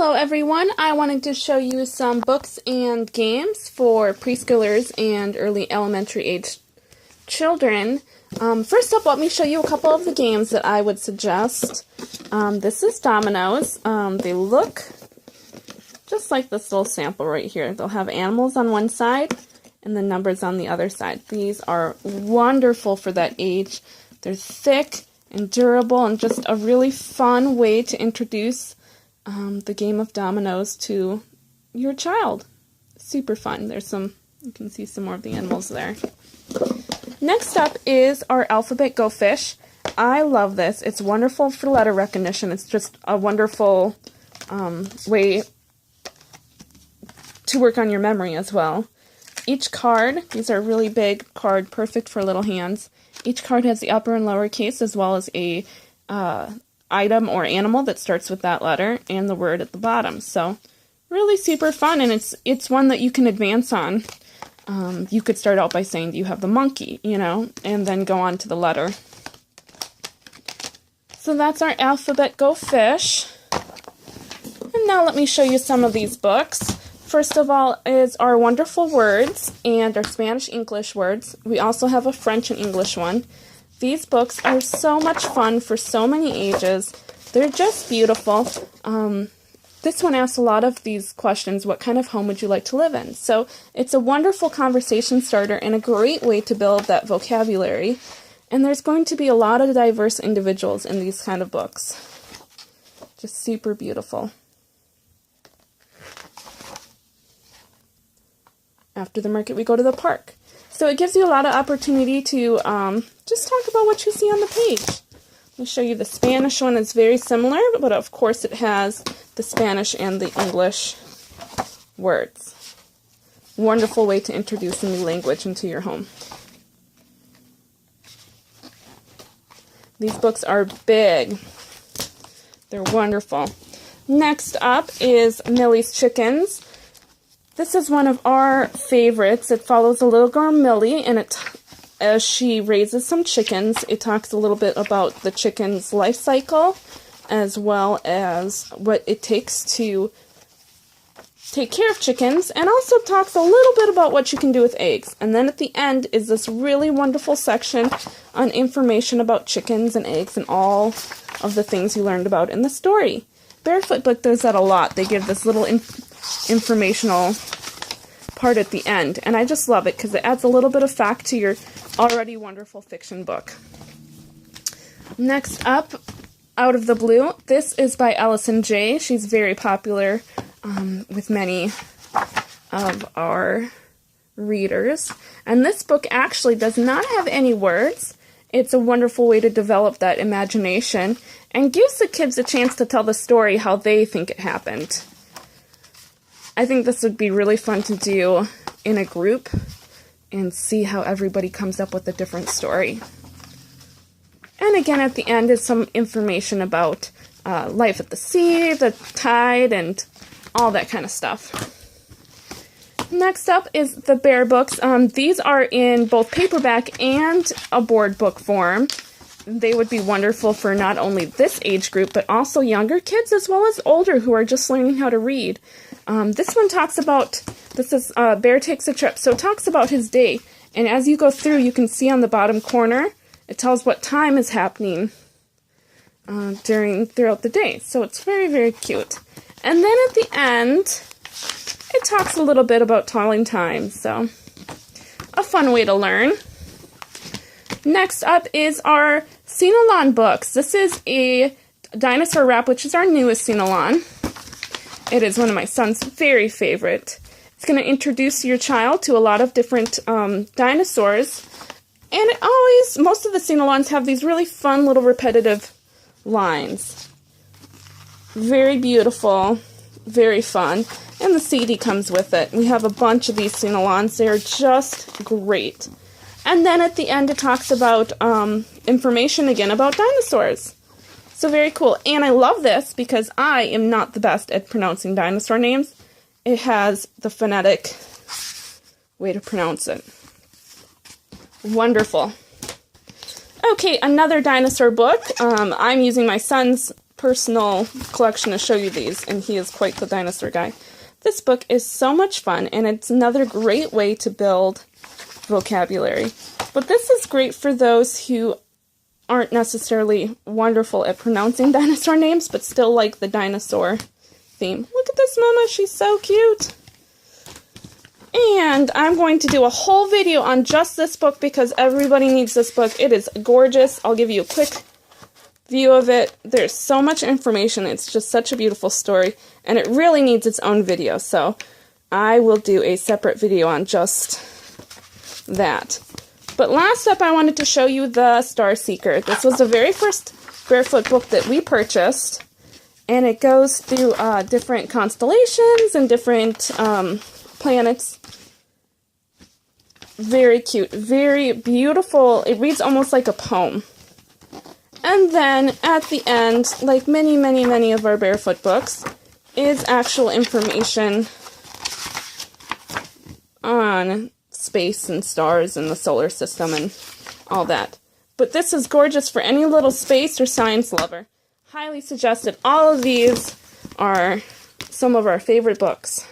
Hello everyone, I wanted to show you some books and games for preschoolers and early elementary age children. First up, let me show you a couple of the games that I would suggest. This is dominoes. They look just like this little sample right here. They'll have animals on one side and the numbers on the other side. These are wonderful for that age. They're thick and durable and just a really fun way to introduce the game of dominoes to your child. Super fun. You can see some more of the animals there. Next up is our Alphabet Go Fish. I love this. It's wonderful for letter recognition. It's just a wonderful way to work on your memory as well. Each card, these are really big card, perfect for little hands. Each card has the upper and lower case as well as a item or animal that starts with that letter and the word at the bottom. So really super fun, and it's one that you can advance on. You could start out by saying you have the monkey, and then go on to the letter. So that's our Alphabet Go Fish. And now let me show you some of these books. First of all is our wonderful words and our Spanish-English words. We also have a French and English one. These books are so much fun for so many ages. They're just beautiful. This one asks a lot of these questions. What kind of home would you like to live in? So it's a wonderful conversation starter and a great way to build that vocabulary. And there's going to be a lot of diverse individuals in these kind of books. Just super beautiful. After the market, we go to the park. So it gives you a lot of opportunity to just talk about what you see on the page. Let me show you the Spanish one. It's very similar, but of course it has the Spanish and the English words. Wonderful way to introduce a new language into your home. These books are big. They're wonderful. Next up is Millie's Chickens. This is one of our favorites. It follows a little girl, Millie, and as she raises some chickens, it talks a little bit about the chicken's life cycle, as well as what it takes to take care of chickens, and also talks a little bit about what you can do with eggs. And then at the end is this really wonderful section on information about chickens and eggs and all of the things you learned about in the story. Barefoot book does that a lot. They give this little informational part at the end, and I just love it because it adds a little bit of fact to your already wonderful fiction book. Next up, Out of the Blue. This is by Allison J. She's very popular with many of our readers, and this book actually does not have any words. It's a wonderful way to develop that imagination and gives the kids a chance to tell the story how they think it happened. I think this would be really fun to do in a group and see how everybody comes up with a different story. And again, at the end is some information about life at the sea, the tide, and all that kind of stuff. Next up is the Bear books. These are in both paperback and a board book form. They would be wonderful for not only this age group, but also younger kids as well as older who are just learning how to read. This one talks about, this is Bear Takes a Trip, so it talks about his day. And as you go through, you can see on the bottom corner, it tells what time is happening throughout the day. So it's very, very cute. And then at the end, it talks a little bit about telling time, so a fun way to learn. Next up is our Sinalon books. This is a dinosaur wrap, which is our newest Sinalon. It is one of my son's very favorite. It's going to introduce your child to a lot of different dinosaurs. And most of the Sinalons have these really fun little repetitive lines. Very beautiful, very fun. And the CD comes with it. We have a bunch of these Sinalons. They're just great. And then at the end it talks about information again about dinosaurs. So very cool. And I love this because I am not the best at pronouncing dinosaur names. It has the phonetic way to pronounce it. Wonderful. Okay, another dinosaur book. I'm using my son's personal collection to show you these, and he is quite the dinosaur guy. This book is so much fun, and it's another great way to build vocabulary. But this is great for those who aren't necessarily wonderful at pronouncing dinosaur names, but still like the dinosaur theme. Look at this Mama, she's so cute. And I'm going to do a whole video on just this book because everybody needs this book. It is gorgeous. I'll give you a quick view of it. There's so much information. It's just such a beautiful story, and it really needs its own video. So I will do a separate video on just that. But last up, I wanted to show you the Star Seeker. This was the very first Barefoot book that we purchased, and it goes through different constellations and different planets. Very cute, very beautiful. It reads almost like a poem. And then at the end, like many, many, many of our Barefoot books, is actual information on space and stars and the solar system and all that. But this is gorgeous for any little space or science lover. Highly suggested. All of these are some of our favorite books.